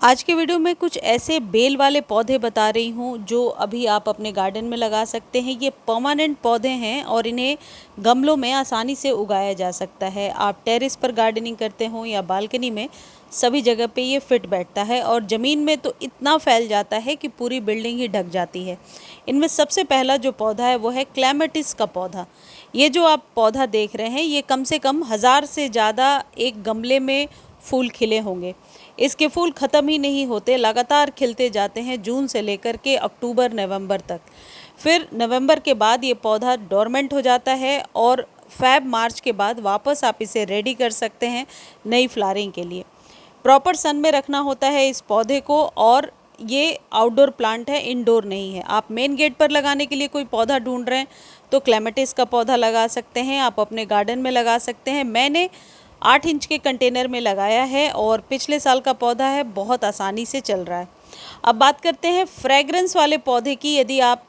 आज के वीडियो में कुछ ऐसे बेल वाले पौधे बता रही हूँ जो अभी आप अपने गार्डन में लगा सकते हैं। ये परमानेंट पौधे हैं और इन्हें गमलों में आसानी से उगाया जा सकता है। आप टेरेस पर गार्डनिंग करते हो या बालकनी में, सभी जगह पे ये फिट बैठता है और ज़मीन में तो इतना फैल जाता है कि पूरी बिल्डिंग ही ढक जाती है। इनमें सबसे पहला जो पौधा है वो है क्लैमेटिस का पौधा। ये जो आप पौधा देख रहे हैं ये कम से कम 1000 से ज़्यादा एक गमले में फूल खिले होंगे। इसके फूल ख़त्म ही नहीं होते, लगातार खिलते जाते हैं जून से लेकर के अक्टूबर नवंबर तक। फिर नवंबर के बाद ये पौधा डोरमेंट हो जाता है और फ़ैब मार्च के बाद वापस आप इसे रेडी कर सकते हैं नई फ्लावरिंग के लिए। प्रॉपर सन में रखना होता है इस पौधे को और ये आउटडोर प्लांट है, इंडोर नहीं है। आप मेन गेट पर लगाने के लिए कोई पौधा ढूंढ रहे हैं तो क्लेमेटिस का पौधा लगा सकते हैं, आप अपने गार्डन में लगा सकते हैं। मैंने 8 इंच के कंटेनर में लगाया है और पिछले साल का पौधा है, बहुत आसानी से चल रहा है। अब बात करते हैं फ्रेगरेंस वाले पौधे की। यदि आप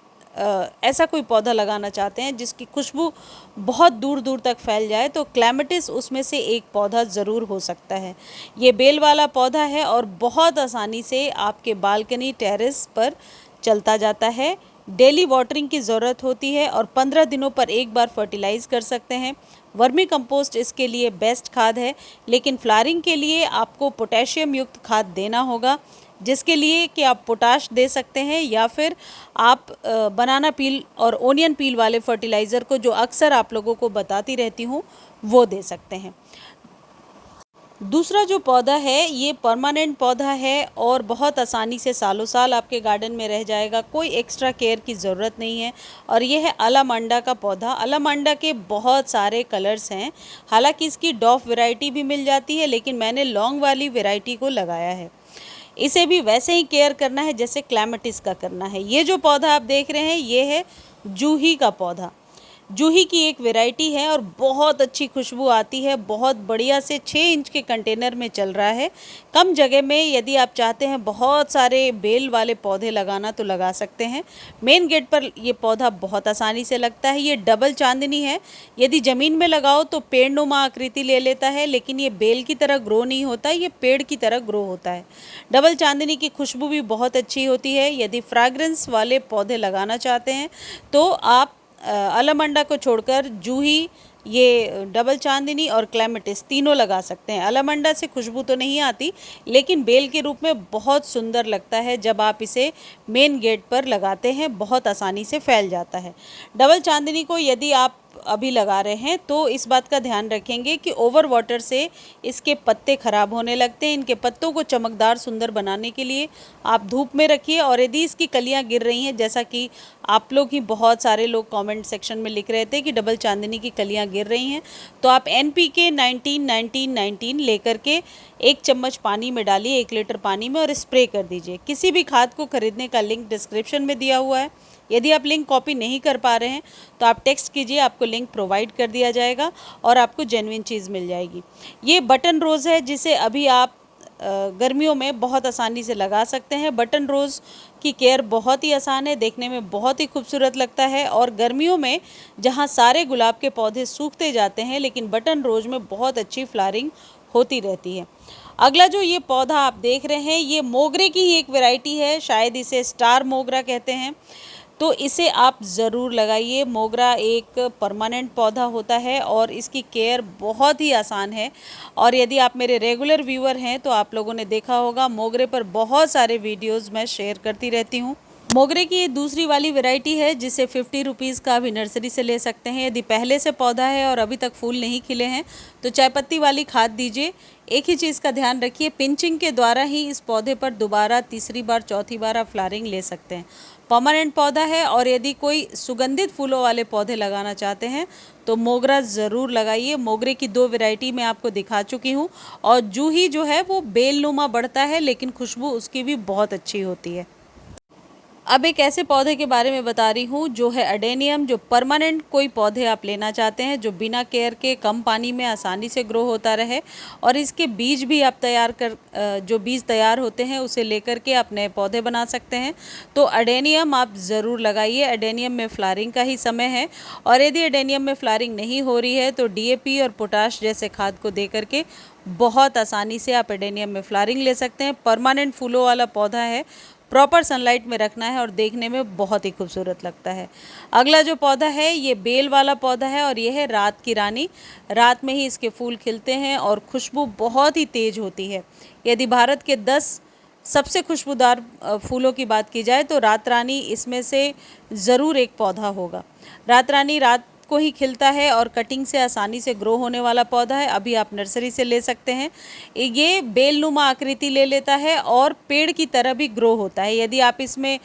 ऐसा कोई पौधा लगाना चाहते हैं जिसकी खुशबू बहुत दूर दूर तक फैल जाए तो क्लैमेटिस उसमें से एक पौधा ज़रूर हो सकता है। ये बेल वाला पौधा है और बहुत आसानी से आपके बालकनी टेरेस पर चलता जाता है। डेली वाटरिंग की ज़रूरत होती है और 15 दिनों पर एक बार फर्टिलाइज़ कर सकते हैं। वर्मी कंपोस्ट इसके लिए बेस्ट खाद है, लेकिन फ्लावरिंग के लिए आपको पोटेशियम युक्त खाद देना होगा, जिसके लिए कि आप पोटाश दे सकते हैं या फिर आप बनाना पील और ओनियन पील वाले फर्टिलाइज़र को, जो अक्सर आप लोगों को बताती रहती हूँ, वो दे सकते हैं। दूसरा जो पौधा है ये परमानेंट पौधा है और बहुत आसानी से सालों साल आपके गार्डन में रह जाएगा, कोई एक्स्ट्रा केयर की ज़रूरत नहीं है। और ये है अलामांडा का पौधा। अलामांडा के बहुत सारे कलर्स हैं, हालांकि इसकी डॉफ वैरायटी भी मिल जाती है, लेकिन मैंने लॉन्ग वाली वैरायटी को लगाया है। इसे भी वैसे ही केयर करना है जैसे क्लैमेटिस का करना है। ये जो पौधा आप देख रहे हैं ये है जूही का पौधा। जूही की एक वैरायटी है और बहुत अच्छी खुशबू आती है, बहुत बढ़िया से 6 इंच के कंटेनर में चल रहा है। कम जगह में यदि आप चाहते हैं बहुत सारे बेल वाले पौधे लगाना तो लगा सकते हैं। मेन गेट पर ये पौधा बहुत आसानी से लगता है। ये डबल चांदनी है, यदि ज़मीन में लगाओ तो पेड़नुमा आकृति ले लेता है, लेकिन ये बेल की तरह ग्रो नहीं होता, ये पेड़ की तरह ग्रो होता है। डबल चांदनी की खुशबू भी बहुत अच्छी होती है। यदि फ्रेगरेंस वाले पौधे लगाना चाहते हैं तो आप अलामांडा को छोड़कर जूही, ये डबल चांदनी और क्लैमेटिस तीनों लगा सकते हैं। अलामांडा से खुशबू तो नहीं आती, लेकिन बेल के रूप में बहुत सुंदर लगता है जब आप इसे मेन गेट पर लगाते हैं, बहुत आसानी से फैल जाता है। डबल चांदनी को यदि आप अभी लगा रहे हैं तो इस बात का ध्यान रखेंगे कि ओवर वाटर से इसके पत्ते खराब होने लगते हैं। इनके पत्तों को चमकदार सुंदर बनाने के लिए आप धूप में रखिए। और यदि इसकी कलियां गिर रही हैं, जैसा कि आप लोग ही बहुत सारे लोग कमेंट सेक्शन में लिख रहे थे कि डबल चांदनी की कलियां गिर रही हैं, तो आप NPK 19-19-19 लेकर के 1 चम्मच पानी में डालिए, 1 लीटर पानी में, और स्प्रे कर दीजिए। किसी भी खाद को खरीदने का लिंक डिस्क्रिप्शन में दिया हुआ है। यदि आप लिंक कॉपी नहीं कर पा रहे हैं तो आप टेक्स्ट कीजिए, आपको लिंक प्रोवाइड कर दिया जाएगा और आपको जेन्युइन चीज़ मिल जाएगी। ये बटन रोज़ है जिसे अभी आप गर्मियों में बहुत आसानी से लगा सकते हैं। बटन रोज़ की केयर बहुत ही आसान है, देखने में बहुत ही खूबसूरत लगता है। और गर्मियों में जहाँ सारे गुलाब के पौधे सूखते जाते हैं, लेकिन बटन रोज़ में बहुत अच्छी फ्लावरिंग होती रहती है। अगला जो ये पौधा आप देख रहे हैं ये मोगरे की ही एक वैरायटी है, शायद इसे स्टार मोगरा कहते हैं, तो इसे आप ज़रूर लगाइए। मोगरा एक परमानेंट पौधा होता है और इसकी केयर बहुत ही आसान है। और यदि आप मेरे रेगुलर व्यूअर हैं तो आप लोगों ने देखा होगा मोगरे पर बहुत सारे वीडियोस मैं शेयर करती रहती हूँ। मोगरे की ये दूसरी वाली वैरायटी है जिसे 50 रुपीज़ का भी नर्सरी से ले सकते हैं। यदि पहले से पौधा है और अभी तक फूल नहीं खिले हैं तो चाय पत्ती वाली खाद दीजिए। एक ही चीज़ का ध्यान रखिए, पिंचिंग के द्वारा ही इस पौधे पर दोबारा, तीसरी बार, चौथी बार आप फ्लावरिंग ले सकते हैं। परमानेंट पौधा है। और यदि कोई सुगंधित फूलों वाले पौधे लगाना चाहते हैं तो मोगरा ज़रूर लगाइए। मोगरे की 2 वैरायटी मैं आपको दिखा चुकी हूँ। और जूही जो है वो बेलनुमा बढ़ता है, लेकिन खुशबू उसकी भी बहुत अच्छी होती है। अब एक ऐसे पौधे के बारे में बता रही हूँ जो है अडेनियम, जो परमानेंट कोई पौधे आप लेना चाहते हैं जो बिना केयर के कम पानी में आसानी से ग्रो होता रहे, और इसके बीज भी आप जो बीज तैयार होते हैं उसे लेकर के आप नए पौधे बना सकते हैं। तो अडेनियम आप ज़रूर लगाइए। अडेनियम में फ्लावरिंग का ही समय है, और यदि अडेनियम में फ्लावरिंग नहीं हो रही है तो DAP और पोटाश जैसे खाद को दे करके बहुत आसानी से आप एडेनियम में फ्लावरिंग ले सकते हैं। परमानेंट फूलों वाला पौधा है, प्रॉपर सनलाइट में रखना है और देखने में बहुत ही खूबसूरत लगता है। अगला जो पौधा है ये बेल वाला पौधा है, और ये है रात की रानी। रात में ही इसके फूल खिलते हैं और खुशबू बहुत ही तेज़ होती है। यदि भारत के 10 सबसे खुशबूदार फूलों की बात की जाए तो रात रानी इसमें से ज़रूर एक पौधा होगा। रात रानी रात को ही खिलता है और कटिंग से आसानी से ग्रो होने वाला पौधा है। अभी आप नर्सरी से ले सकते हैं। ये बेलनुमा आकृति ले लेता है और पेड़ की तरह भी ग्रो होता है। यदि आप इसमें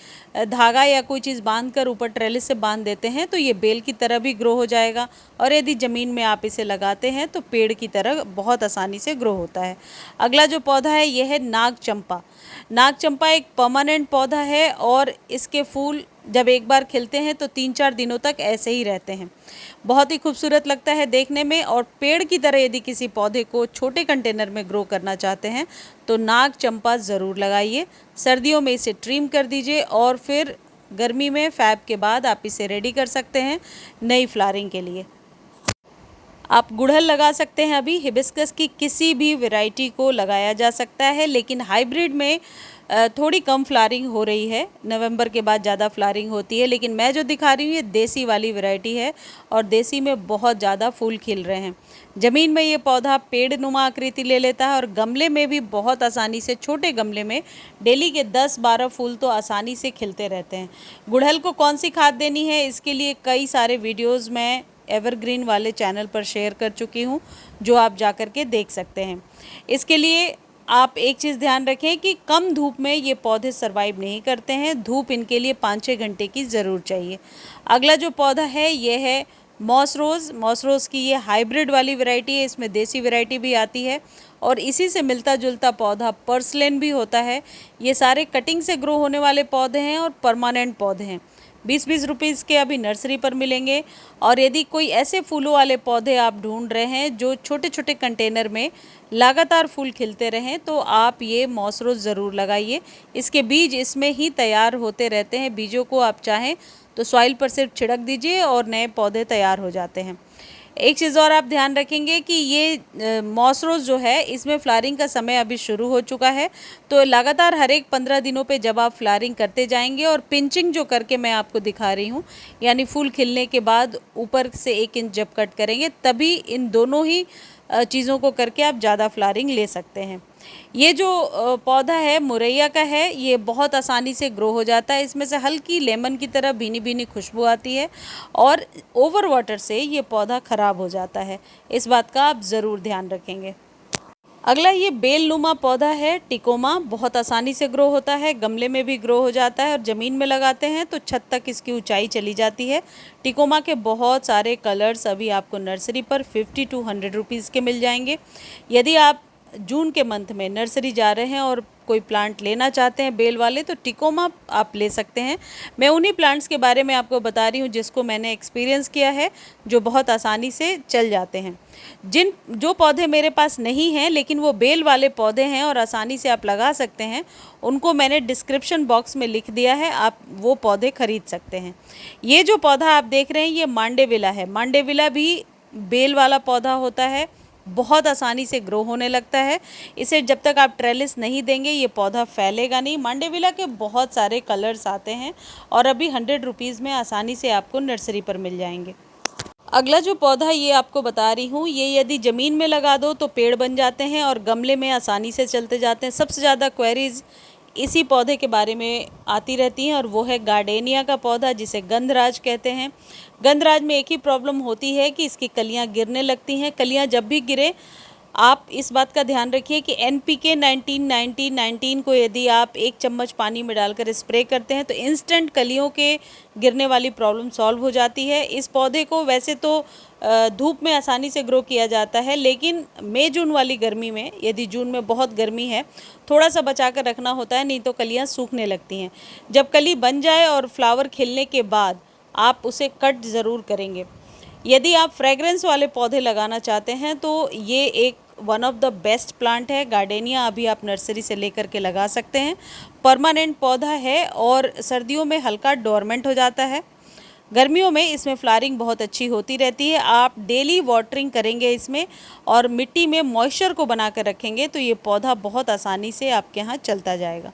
धागा या कोई चीज़ बांधकर ऊपर ट्रेलिस से बांध देते हैं तो ये बेल की तरह भी ग्रो हो जाएगा, और यदि ज़मीन में आप इसे लगाते हैं तो पेड़ की तरह बहुत आसानी से ग्रो होता है। अगला जो पौधा है यह है नाग चंपा। नाग चंपा एक परमानेंट पौधा है, और इसके फूल जब एक बार खिलते हैं तो 3-4 दिनों तक ऐसे ही रहते हैं। बहुत ही खूबसूरत लगता है देखने में, और पेड़ की तरह यदि किसी पौधे को छोटे कंटेनर में ग्रो करना चाहते हैं तो नाग चंपा ज़रूर लगाइए। सर्दियों में इसे ट्रिम कर दीजिए और फिर गर्मी में फैब के बाद आप इसे रेडी कर सकते हैं नई फ्लावरिंग के लिए। आप गुड़हल लगा सकते हैं। अभी हिबिस्कस की किसी भी वैरायटी को लगाया जा सकता है, लेकिन हाइब्रिड में थोड़ी कम फ्लावरिंग हो रही है। नवंबर के बाद ज़्यादा फ्लावरिंग होती है, लेकिन मैं जो दिखा रही हूँ ये देसी वाली वैरायटी है, और देसी में बहुत ज़्यादा फूल खिल रहे हैं। ज़मीन में ये पौधा पेड़ नुमा आकृति ले लेता है, और गमले में भी बहुत आसानी से, छोटे गमले में डेली के 10-12 फूल तो आसानी से खिलते रहते हैं। गुड़हल को कौन सी खाद देनी है इसके लिए कई सारे वीडियोज़ मैं एवरग्रीन वाले चैनल पर शेयर कर चुकी हूँ, जो आप जा कर के देख सकते हैं। इसके लिए आप एक चीज़ ध्यान रखें कि कम धूप में ये पौधे सरवाइव नहीं करते हैं। धूप इनके लिए 5-6 घंटे की ज़रूर चाहिए। अगला जो पौधा है ये है मॉस रोज़। मॉस रोज़ की ये हाइब्रिड वाली वैरायटी है, इसमें देसी वैरायटी भी आती है, और इसी से मिलता जुलता पौधा पर्सलेन भी होता है। ये सारे कटिंग से ग्रो होने वाले पौधे हैं और परमानेंट पौधे हैं। 20-20 रुपीज़ के अभी नर्सरी पर मिलेंगे। और यदि कोई ऐसे फूलों वाले पौधे आप ढूंढ रहे हैं जो छोटे छोटे कंटेनर में लगातार फूल खिलते रहें तो आप ये मॉस रोज़ ज़रूर लगाइए। इसके बीज इसमें ही तैयार होते रहते हैं। बीजों को आप चाहें तो सॉइल पर सिर्फ छिड़क दीजिए और नए पौधे तैयार हो जाते हैं। एक चीज़ और आप ध्यान रखेंगे कि ये मॉस रोज़ जो है इसमें फ्लावरिंग का समय अभी शुरू हो चुका है, तो लगातार हर एक 15 दिनों पे जब आप फ्लावरिंग करते जाएंगे और पिंचिंग जो करके मैं आपको दिखा रही हूँ, यानी फूल खिलने के बाद ऊपर से 1 इंच जब कट करेंगे तभी इन दोनों ही चीज़ों को करके आप ज़्यादा फ्लावरिंग ले सकते हैं। ये जो पौधा है मुरैया का है, ये बहुत आसानी से ग्रो हो जाता है। इसमें से हल्की लेमन की तरह भीनी भीनी खुशबू आती है, और ओवर वाटर से ये पौधा ख़राब हो जाता है। इस बात का आप ज़रूर ध्यान रखेंगे। अगला ये बेलनुमा पौधा है, टिकोमा। बहुत आसानी से ग्रो होता है, गमले में भी ग्रो हो जाता है, और ज़मीन में लगाते हैं तो छत तक इसकी ऊंचाई चली जाती है। टिकोमा के बहुत सारे कलर्स अभी आपको नर्सरी पर 50 to 100 रुपीज़ के मिल जाएंगे। यदि आप जून के मंथ में नर्सरी जा रहे हैं और कोई प्लांट लेना चाहते हैं बेल वाले तो टिकोमा आप ले सकते हैं। मैं उन्हीं प्लांट्स के बारे में आपको बता रही हूँ जिसको मैंने एक्सपीरियंस किया है, जो बहुत आसानी से चल जाते हैं। जो पौधे मेरे पास नहीं हैं लेकिन वो बेल वाले पौधे हैं और आसानी से आप लगा सकते हैं, उनको मैंने डिस्क्रिप्शन बॉक्स में लिख दिया है, आप वो पौधे खरीद सकते हैं। ये जो पौधा आप देख रहे हैं ये मांडेविला है। मांडेविला भी बेल वाला पौधा होता है, बहुत आसानी से ग्रो होने लगता है। इसे जब तक आप ट्रेलिस नहीं देंगे ये पौधा फैलेगा नहीं। मांडेविला के बहुत सारे कलर्स आते हैं और अभी 100 रुपीज़ में आसानी से आपको नर्सरी पर मिल जाएंगे। अगला जो पौधा ये आपको बता रही हूँ, ये यदि ज़मीन में लगा दो तो पेड़ बन जाते हैं और गमले में आसानी से चलते जाते हैं। सबसे ज़्यादा क्वेरीज इसी पौधे के बारे में आती रहती हैं, और वो है गार्डेनिया का पौधा, जिसे गंधराज कहते हैं। गंधराज में एक ही प्रॉब्लम होती है कि इसकी कलियां गिरने लगती हैं। कलियां जब भी गिरे आप इस बात का ध्यान रखिए कि NPK 19-19-19 को यदि आप 1 चम्मच पानी में डालकर स्प्रे करते हैं तो इंस्टेंट कलियों के गिरने वाली प्रॉब्लम सॉल्व हो जाती है। इस पौधे को वैसे तो धूप में आसानी से ग्रो किया जाता है, लेकिन मई जून वाली गर्मी में, यदि जून में बहुत गर्मी है, थोड़ा सा बचा कर रखना होता है, नहीं तो कलियाँ सूखने लगती हैं। जब कली बन जाए और फ्लावर खिलने के बाद आप उसे कट ज़रूर करेंगे। यदि आप फ्रेगरेंस वाले पौधे लगाना चाहते हैं तो ये एक one of the best plant है। गार्डेनिया अभी आप नर्सरी से लेकर के लगा सकते हैं। परमानेंट पौधा है और सर्दियों में हल्का डोरमेंट हो जाता है। गर्मियों में इसमें फ्लावरिंग बहुत अच्छी होती रहती है। आप डेली वाटरिंग करेंगे इसमें और मिट्टी में मॉइस्चर को बना कर रखेंगे तो ये पौधा बहुत आसानी से आपके यहाँ चलता जाएगा।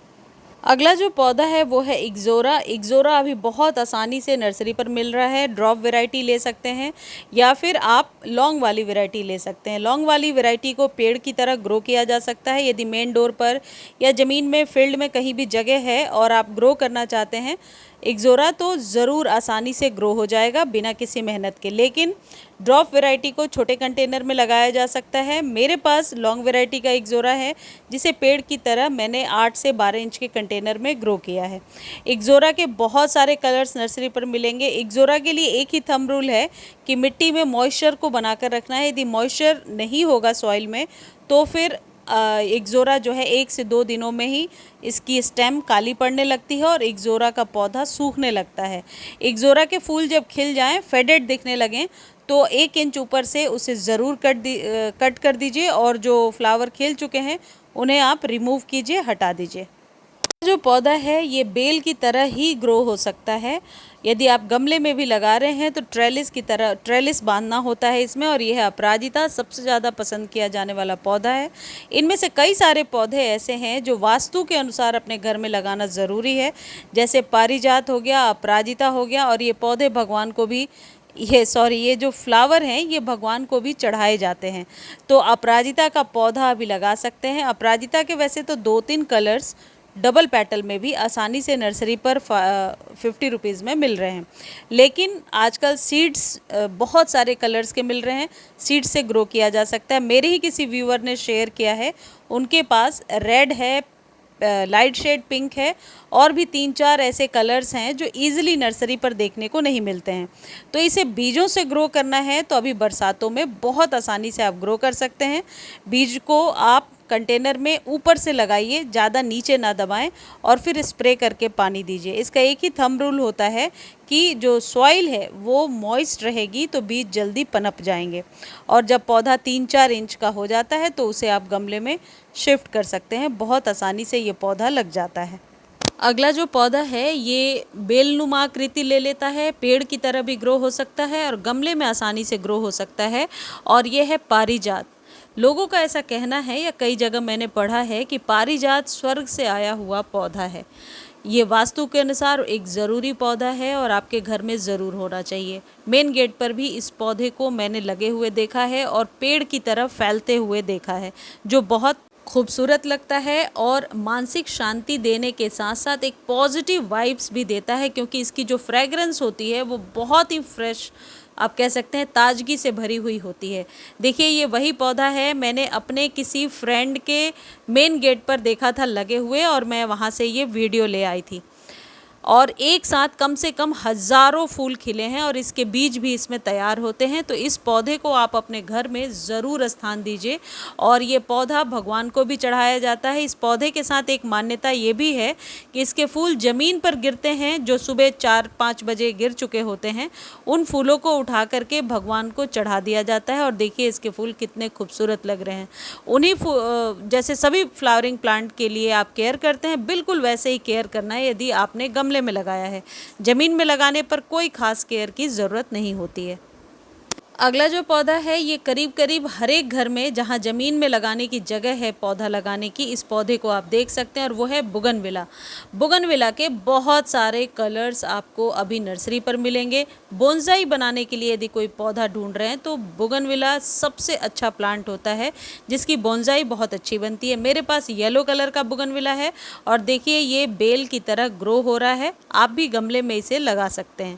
अगला जो पौधा है वो है इक्ज़ोरा। इक्ज़ोरा अभी बहुत आसानी से नर्सरी पर मिल रहा है। ड्रॉप वैरायटी ले सकते हैं या फिर आप लॉन्ग वाली वैरायटी ले सकते हैं। लॉन्ग वाली वैरायटी को पेड़ की तरह ग्रो किया जा सकता है। यदि मेन डोर पर या ज़मीन में फील्ड में कहीं भी जगह है और आप ग्रो करना चाहते हैं इक्ज़ोरा, तो ज़रूर आसानी से ग्रो हो जाएगा बिना किसी मेहनत के। लेकिन ड्रॉप वैरायटी को छोटे कंटेनर में लगाया जा सकता है। मेरे पास लॉन्ग वैरायटी का इक्ज़ोरा है जिसे पेड़ की तरह मैंने 8 से 12 इंच के कंटेनर में ग्रो किया है। इक्ज़ोरा के बहुत सारे कलर्स नर्सरी पर मिलेंगे। इक्ज़ोरा के लिए एक ही थंब रूल है कि मिट्टी में मॉइस्चर को बनाकर रखना है। यदि मॉइस्चर नहीं होगा सॉइल में तो फिर इक्ज़ोरा जो है 1 से 2 दिनों में ही इसकी स्टेम काली पड़ने लगती है और इक्ज़ोरा का पौधा सूखने लगता है। इक्ज़ोरा के फूल जब खिल जाएं, फेडेड दिखने लगें, तो 1 इंच ऊपर से उसे ज़रूर कट कर दीजिए और जो फ्लावर खिल चुके हैं उन्हें आप रिमूव कीजिए, हटा दीजिए। जो पौधा है ये बेल की तरह ही ग्रो हो सकता है। यदि आप गमले में भी लगा रहे हैं तो ट्रेलिस की तरह ट्रेलिस बांधना होता है इसमें, और यह है अपराजिता, सबसे ज़्यादा पसंद किया जाने वाला पौधा है। इनमें से कई सारे पौधे ऐसे हैं जो वास्तु के अनुसार अपने घर में लगाना ज़रूरी है, जैसे पारिजात हो गया, अपराजिता हो गया, और ये पौधे भगवान को भी ये जो फ्लावर हैं ये भगवान को भी चढ़ाए जाते हैं। तो अपराजिता का पौधा अभी लगा सकते हैं। अपराजिता के वैसे तो 2-3 कलर्स डबल पेटल में भी आसानी से नर्सरी पर 50 रुपीज़ में मिल रहे हैं, लेकिन आजकल सीड्स बहुत सारे कलर्स के मिल रहे हैं, सीड्स से ग्रो किया जा सकता है। मेरे ही किसी व्यूअर ने शेयर किया है, उनके पास रेड है, लाइट शेड पिंक है, और भी 3-4 ऐसे कलर्स हैं जो ईजिली नर्सरी पर देखने को नहीं मिलते हैं। तो इसे बीजों से ग्रो करना है तो अभी बरसातों में बहुत आसानी से आप ग्रो कर सकते हैं। बीज को आप कंटेनर में ऊपर से लगाइए, ज़्यादा नीचे ना दबाएं, और फिर स्प्रे करके पानी दीजिए। इसका एक ही थंब रूल होता है कि जो सॉइल है वो मॉइस्ट रहेगी तो बीज जल्दी पनप जाएंगे, और जब पौधा 3-4 इंच का हो जाता है तो उसे आप गमले में शिफ्ट कर सकते हैं। बहुत आसानी से ये पौधा लग जाता है। अगला जो पौधा है ये बेलनुमा आकृति ले लेता है, पेड़ की तरह भी ग्रो हो सकता है और गमले में आसानी से ग्रो हो सकता है, और ये है पारिजात। लोगों का ऐसा कहना है या कई जगह मैंने पढ़ा है कि पारिजात स्वर्ग से आया हुआ पौधा है। ये वास्तु के अनुसार एक ज़रूरी पौधा है और आपके घर में ज़रूर होना चाहिए। मेन गेट पर भी इस पौधे को मैंने लगे हुए देखा है और पेड़ की तरफ फैलते हुए देखा है, जो बहुत खूबसूरत लगता है और मानसिक शांति देने के साथ साथ एक पॉजिटिव वाइब्स भी देता है, क्योंकि इसकी जो फ्रेगरेंस होती है वो बहुत ही फ्रेश, आप कह सकते हैं ताजगी से भरी हुई होती है। देखिए ये वही पौधा है, मैंने अपने किसी फ्रेंड के मेन गेट पर देखा था लगे हुए, और मैं वहाँ से ये वीडियो ले आई थी, और एक साथ कम से कम हज़ारों फूल खिले हैं और इसके बीज भी इसमें तैयार होते हैं। तो इस पौधे को आप अपने घर में ज़रूर स्थान दीजिए, और ये पौधा भगवान को भी चढ़ाया जाता है। इस पौधे के साथ एक मान्यता ये भी है कि इसके फूल ज़मीन पर गिरते हैं, जो सुबह 4-5 बजे गिर चुके होते हैं, उन फूलों को उठा करके भगवान को चढ़ा दिया जाता है। और देखिए इसके फूल कितने खूबसूरत लग रहे हैं। उन्हीं जैसे सभी फ्लावरिंग प्लांट के लिए आप केयर करते हैं, बिल्कुल वैसे ही केयर करना है यदि आपने गमले में लगाया है। जमीन में लगाने पर कोई खास केयर की ज़रूरत नहीं होती है। अगला जो पौधा है ये करीब करीब हर एक घर में जहाँ ज़मीन में लगाने की जगह है पौधा लगाने की, इस पौधे को आप देख सकते हैं, और वो है बुगनविला। बुगनविला के बहुत सारे कलर्स आपको अभी नर्सरी पर मिलेंगे। बोनसाई बनाने के लिए यदि कोई पौधा ढूंढ रहे हैं तो बुगनविला सबसे अच्छा प्लांट होता है, जिसकी बोनसाई बहुत अच्छी बनती है। मेरे पास येलो कलर का बुगनविला है, और देखिए ये बेल की तरह ग्रो हो रहा है। आप भी गमले में इसे लगा सकते हैं।